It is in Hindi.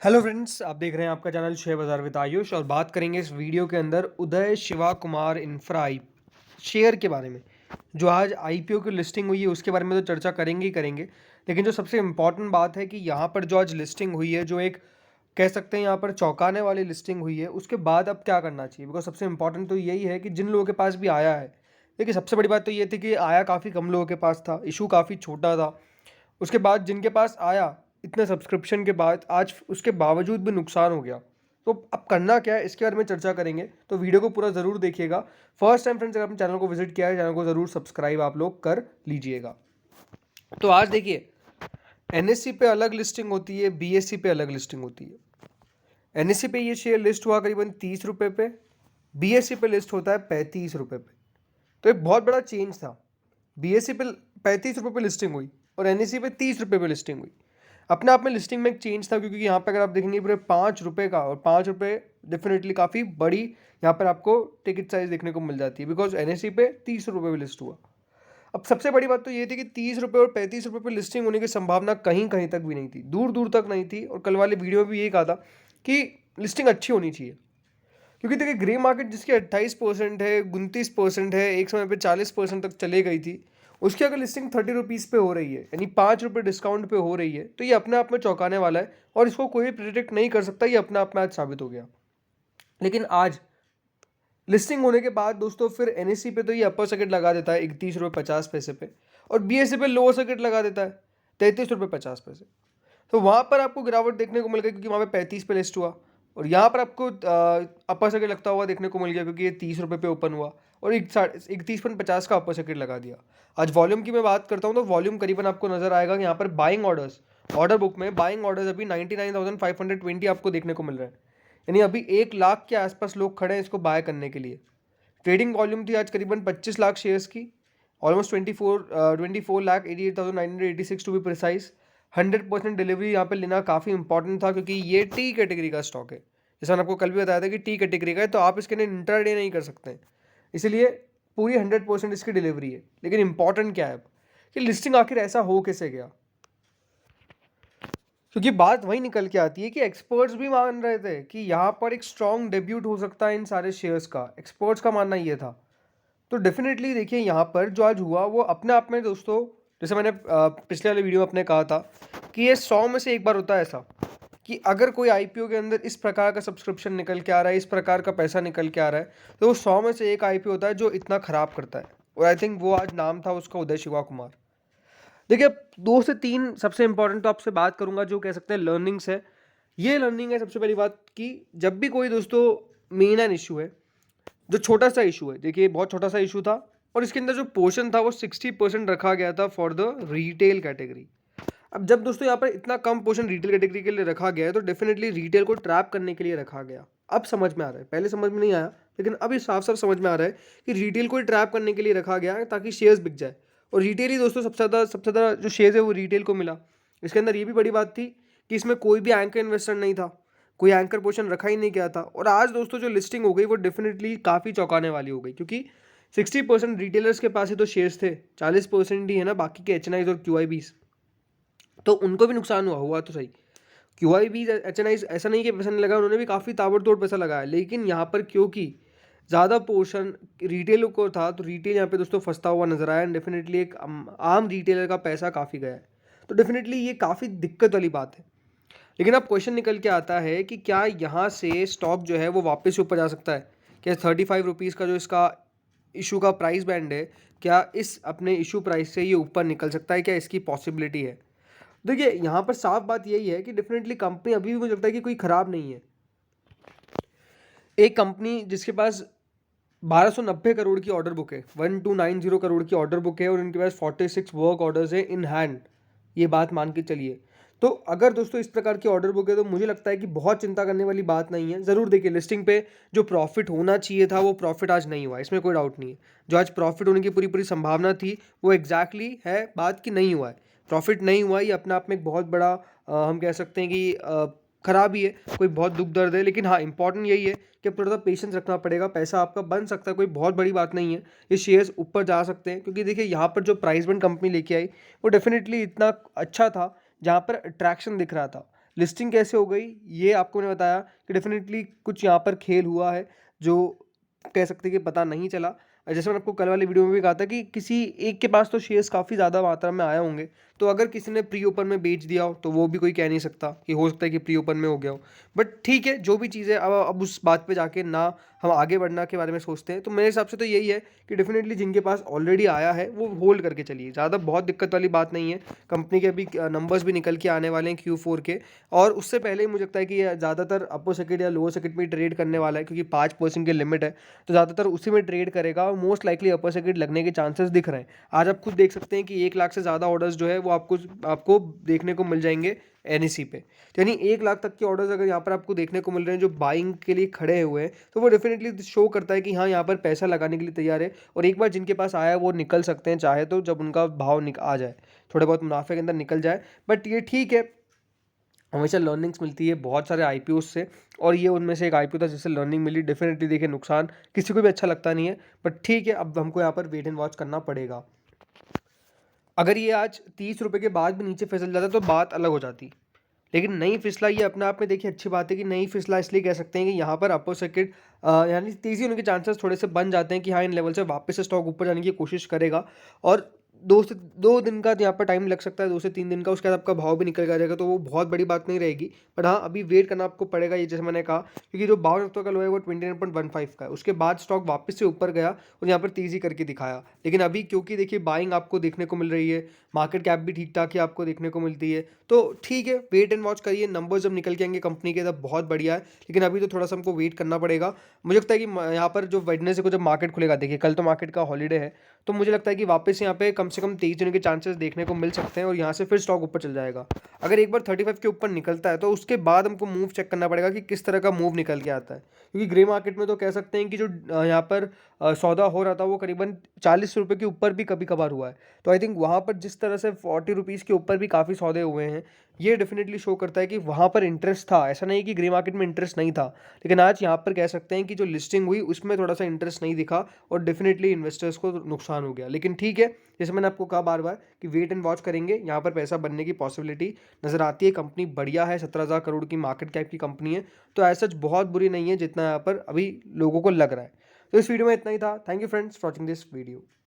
हेलो फ्रेंड्स, आप देख रहे हैं आपका चैनल शेयर बाजार विद आयुष और बात करेंगे इस वीडियो के अंदर उदय शिवा कुमार इंफ्रा आई शेयर के बारे में। जो आज आईपीओ की लिस्टिंग हुई है उसके बारे में तो चर्चा करेंगे ही करेंगे, लेकिन जो सबसे इम्पॉर्टेंट बात है कि यहाँ पर जो आज लिस्टिंग हुई है, जो एक कह सकते हैं यहाँ पर चौंकाने वाली लिस्टिंग हुई है, उसके बाद अब क्या करना चाहिए। बिकॉज सबसे इंपॉर्टेंट तो यही है कि जिन लोगों के पास भी आया है, देखिए सबसे बड़ी बात तो ये थी कि आया काफ़ी कम लोगों के पास था, इशू काफ़ी छोटा था। उसके बाद जिनके पास आया इतने सब्सक्रिप्शन के बाद, आज उसके बावजूद भी नुकसान हो गया। तो अब करना क्या है इसके बारे में चर्चा करेंगे, तो वीडियो को पूरा ज़रूर देखिएगा। फर्स्ट टाइम फ्रेंड्स अगर अपने चैनल को विजिट किया है, चैनल को ज़रूर सब्सक्राइब आप लोग कर लीजिएगा। तो आज देखिए, एनएससी पे अलग लिस्टिंग होती है, बीएससी पे अलग लिस्टिंग होती है। एनएससी पे ये शेयर लिस्ट हुआ करीबन 30 रुपये पे, बीएससी पे लिस्ट होता है 35 रुपये पे। तो एक बहुत बड़ा चेंज था। बीएससी पे 35 रुपये पे लिस्टिंग हुई और एनएससी पे 30 रुपये पे लिस्टिंग हुई। अपने आप में लिस्टिंग में एक चेंज था, क्योंकि यहाँ पे अगर आप देखेंगे पूरे 5 रुपये का, और 5 रुपये डेफिनेटली काफ़ी बड़ी यहाँ पर आपको टिकट साइज देखने को मिल जाती है, बिकॉज एनएससी पे 30 रुपये पे लिस्ट हुआ। अब सबसे बड़ी बात तो ये थी कि 30 रुपये और 35 रुपये पे लिस्टिंग होने की संभावना कहीं कहीं तक भी नहीं थी, दूर दूर तक नहीं थी। और कल वाले वीडियो में भी यही कहा था कि लिस्टिंग अच्छी होनी चाहिए, क्योंकि देखिए ग्रे मार्केट जिसकी 28% है, 29% है, एक समय पे 40% तक चले गई थी, उसकी अगर लिस्टिंग 30 रुपीज़ पे हो रही है, यानी 5 रुपये डिस्काउंट पे हो रही है, तो ये अपने आप में चौंकाने वाला है और इसको कोई प्रिडिक्ट नहीं कर सकता। ये अपने आप में आज साबित हो गया। लेकिन आज लिस्टिंग होने के बाद दोस्तों फिर एनएससी पे तो ये अपर सर्किट लगा देता है 31 रुपये 50 पैसे पे, और बीएससी पे लोअर सर्किट लगा देता है 33 रुपये 50 पैसे। तो वहाँ पर आपको गिरावट देखने को मिल गई, क्योंकि वहाँ पे 35 पे लिस्ट हुआ, और यहाँ पर आपको अपर सर्किट लगता हुआ देखने को मिल गया, क्योंकि ये 30 रुपये पे ओपन हुआ और 31.50 का अपर सर्किट लगा दिया। आज वॉल्यूम की मैं बात करता हूँ तो वॉल्यूम करीबन आपको नजर आएगा कि यहाँ पर बाइंग ऑर्डर्स, ऑर्डर बुक में बाइंग ऑर्डर्स अभी 99,520 आपको देखने को मिल रहा है। यानी अभी 1 लाख के आसपास लोग खड़े हैं इसको बाय करने के लिए। ट्रेडिंग वॉल्यूम थी आज करीबन 25 लाख शेयर्स की, almost 24 lakh 88,986 to be precise. 100% delivery यहाँ पे लेना काफ़ी इंपॉर्टेंट था, क्योंकि ये टी कैटेगरी का स्टॉक है। जैसा मैंने आपको कल भी बताया था कि टी कैटेगरी का है, तो आप इसके अंदर इंट्राडे नहीं कर सकते हैं, इसलिए पूरी 100% इसकी डिलीवरी है। लेकिन इंपॉर्टेंट क्या है अब, कि लिस्टिंग आखिर ऐसा हो कैसे गया, क्योंकि बात वही निकल के आती है कि एक्सपर्ट्स भी मान रहे थे कि यहाँ पर एक स्ट्रॉन्ग डेब्यूट हो सकता है इन सारे शेयर्स का। एक्सपर्ट्स का मानना ये था। तो डेफिनेटली देखिए यहाँ पर जो आज हुआ वो अपने आप में दोस्तों, जैसे मैंने पिछले वाले वीडियो में अपने कहा था कि ये 100 में से एक बार होता है ऐसा कि अगर कोई आईपीओ के अंदर इस प्रकार का सब्सक्रिप्शन निकल के आ रहा है, इस प्रकार का पैसा निकल के आ रहा है, तो वो 100 में से एक आईपीओ होता है जो इतना खराब करता है। और आई थिंक वो आज नाम था उसका उदय शिवा कुमार। देखिए, 2 से 3 सबसे इंपॉर्टेंट तो आपसे बात करूंगा, जो कह सकते हैं लर्निंग्स है। ये लर्निंग है सबसे पहली बात कि जब भी कोई दोस्तों मेन एंड इशू है, जो छोटा सा इशू है, देखिए बहुत छोटा सा इशू था, और इसके अंदर जो पोर्शन था वो 60% रखा गया था फॉर द रिटेल कैटेगरी। अब जब दोस्तों यहाँ पर इतना कम पोर्शन रिटेल कैटेगरी के लिए रखा गया है, तो डेफिनेटली रिटेल को ट्रैप करने के लिए रखा गया। अब समझ में आ रहा है, पहले समझ में नहीं आया, लेकिन अभी साफ साफ समझ में आ रहा है कि रिटेल को ट्रैप करने के लिए रखा गया है ताकि शेयर्स बिक जाए। और रिटेल ही दोस्तों सबसे ज़्यादा जो शेयर्स है वो रिटेल को मिला। इसके अंदर ये भी बड़ी बात थी कि इसमें कोई भी एंकर इन्वेस्टर नहीं था, कोई एंकर पोर्शन रखा ही नहीं गया था। और आज दोस्तों जो लिस्टिंग हो गई वो डेफिनेटली काफ़ी चौंकाने वाली हो गई, क्योंकि 60% रिटेलर्स के पास ही तो शेयर्स थे, 40% ही है ना बाकी के एच और क्यू, तो उनको भी नुकसान हुआ तो सही। क्यू एच ऐसा नहीं कि पैसा नहीं लगा, उन्होंने भी काफ़ी ताबड़तोड़ पैसा लगाया, लेकिन यहाँ पर क्योंकि ज़्यादा पोर्शन रिटेल को था, तो रिटेल यहाँ पे दोस्तों फंसता हुआ नजर आया। एंड डेफिनेटली एक आम रिटेलर का पैसा काफ़ी गया है, तो डेफिनेटली ये काफ़ी दिक्कत वाली बात है। लेकिन अब क्वेश्चन निकल के आता है कि क्या यहाँ से स्टॉक जो है वो वापस से ऊपर जा सकता है? क्या 35 रुपीज़ का जो इसका इशू का प्राइस बैंड है, क्या इस अपने इशू प्राइस से ये ऊपर निकल सकता है? क्या इसकी पॉसिबिलिटी है? देखिए यहाँ पर साफ बात यही है कि डेफिनेटली कंपनी अभी भी मुझे लगता है कि कोई ख़राब नहीं है। एक कंपनी जिसके पास 1290 करोड़ की ऑर्डर बुक है, 1290 करोड़ की ऑर्डर बुक है, और इनके पास 46 वर्क ऑर्डर्स है इन हैंड, ये बात मान के चलिए। तो अगर दोस्तों इस प्रकार की ऑर्डर बुक है, तो मुझे लगता है कि बहुत चिंता करने वाली बात नहीं है। ज़रूर देखिए, लिस्टिंग पे जो प्रॉफिट होना चाहिए था वो प्रॉफिट आज नहीं हुआ, इसमें कोई डाउट नहीं है। जो आज प्रॉफिट होने की पूरी पूरी संभावना थी वो एग्जैक्टली है बात की नहीं हुआ है। प्रॉफिट नहीं हुआ, ये अपने आप में एक बहुत बड़ा हम कह सकते हैं कि खराबी है, कोई बहुत दुख दर्द है। लेकिन हाँ, इंपॉर्टेंट यही है कि थोड़ा सा पेशेंस रखना पड़ेगा, पैसा आपका बन सकता है, कोई बहुत बड़ी बात नहीं है। ये शेयर्स ऊपर जा सकते हैं, क्योंकि देखिए यहाँ पर जो प्राइस बैंड कंपनी लेके आई वो डेफिनेटली इतना अच्छा था, जहाँ पर अट्रैक्शन दिख रहा था। लिस्टिंग कैसे हो गई ये आपको मैंने बताया कि डेफिनेटली कुछ यहाँ पर खेल हुआ है जो कह सकते हैं कि पता नहीं चला। जैसे मैंने आपको कल वाली वीडियो में भी कहा था कि किसी एक के पास तो शेयर्स काफ़ी ज़्यादा मात्रा में आए होंगे, तो अगर किसी ने प्री ओपन में बेच दिया हो तो वो भी कोई कह नहीं सकता कि हो सकता है कि प्री ओपन में हो गया हो। बट ठीक है, जो भी चीज़ है, अब उस बात पे जाके ना हम आगे बढ़ना के बारे में सोचते हैं। तो मेरे हिसाब से तो यही है कि डेफिनेटली जिनके पास ऑलरेडी आया है वो होल्ड करके चलिए, ज़्यादा बहुत दिक्कत वाली बात नहीं है। कंपनी के अभी नंबर्स भी निकल के आने वाले हैं Q4 के, और उससे पहले ही मुझे लगता है कि ये ज़्यादातर अपर सर्किट या लोअर सर्किट में ही ट्रेड करने वाला है, क्योंकि 5% की लिमिट है, तो ज़्यादातर उसी में ट्रेड करेगा और मोस्ट लाइकली अपर सर्किट लगने के चांसेस दिख रहे हैं। आज आप खुद देख सकते हैं कि 1 लाख से ज़्यादा ऑर्डर्स जो है वो आपको आपको देखने को मिल जाएंगे NSE पे। तो यानी 1 लाख तक के ऑर्डर्स अगर यहाँ पर आपको देखने को मिल रहे हैं जो बाइंग के लिए खड़े हुए हैं, तो वो डेफिनेटली शो करता है कि हाँ, यहाँ पर पैसा लगाने के लिए तैयार है, और एक बार जिनके पास आया है वो निकल सकते हैं चाहे तो, जब उनका भाव आ जाए, थोड़े बहुत मुनाफे के अंदर निकल जाए। बट ये ठीक है, हमेशा लर्निंग्स मिलती है बहुत सारे IPOs से, और ये उनमें से एक IPO था जिससे लर्निंग मिली। डेफिनेटली देखिए, नुकसान किसी को भी अच्छा लगता नहीं है, बट ठीक है, अब हमको यहाँ पर वेट एंड वॉच करना पड़ेगा। अगर ये आज 30 रुपये के बाद भी नीचे फिसल जाता तो बात अलग हो जाती, लेकिन नहीं फिसला, ये अपने आप में देखिए अच्छी बात है कि नहीं फिसला। इसलिए कह सकते हैं कि यहाँ पर अपर सर्किट यानी तेज़ी होने के चांसेस थोड़े से बन जाते हैं कि हाँ, इन लेवल से वापस से स्टॉक ऊपर जाने की कोशिश करेगा, और 2 दिन का यहाँ पर टाइम लग सकता है, 2 से 3 दिन का, उसके बाद आपका भाव भी निकल के आ जाएगा, तो वो बहुत बड़ी बात नहीं रहेगी। बट हाँ, अभी वेट करना आपको पड़ेगा, ये जैसे मैंने कहा, क्योंकि जो 52 का लो है वो 29.15 का है, उसके बाद स्टॉक वापस से ऊपर गया और यहाँ पर तेज़ी करके दिखाया। लेकिन अभी क्योंकि देखिए बाइंग आपको देखने को मिल रही है, मार्केट कैप भी ठीक ठाक ही आपको देखने को मिलती है, तो ठीक है, वेट एंड वॉच करिए। नंबर जब निकल के आएंगे कंपनी के तब बहुत बढ़िया है, लेकिन अभी तो थोड़ा सा हमको वेट करना पड़ेगा। मुझे लगता है कि यहाँ पर जो वेडनेसडे को जब मार्केट खुलेगा, देखिए कल तो मार्केट का हॉलीडे है, तो मुझे लगता है कि वापस यहाँ पे कम से कम 23 होने के चांसेस देखने को मिल सकते हैं, और यहाँ से फिर स्टॉक ऊपर चल जाएगा। अगर एक बार 35 के ऊपर निकलता है तो उसके बाद हमको मूव चेक करना पड़ेगा कि किस तरह का मूव निकल के आता है, क्योंकि ग्रे मार्केट में तो कह सकते हैं कि जो यहाँ पर सौदा हो रहा था वो करीबन 40 रुपये के ऊपर भी कभी कभार हुआ है। तो आई थिंक वहाँ पर जिस तरह से 40 रुपीज़ के ऊपर भी काफ़ी सौदे हुए हैं, ये डेफिनेटली शो करता है कि वहाँ पर इंटरेस्ट था। ऐसा नहीं कि ग्रे मार्केट में इंटरेस्ट नहीं था, लेकिन आज यहाँ पर कह सकते हैं कि जो लिस्टिंग हुई उसमें थोड़ा सा इंटरेस्ट नहीं दिखा, और डेफिनेटली इन्वेस्टर्स को नुकसान हो गया। लेकिन ठीक है, जैसे मैंने आपको कहा बार बार कि वेट एंड वॉच करेंगे, यहाँ पर पैसा बनने की पॉसिबिलिटी नज़र आती है। कंपनी बढ़िया है, 17,000 करोड़ की मार्केट कैप की कंपनी है, तो ऐसा बहुत बुरी नहीं है जितना यहाँ पर अभी लोगों को लग रहा है। तो इस वीडियो में इतना ही था। Thank you friends for watching this video.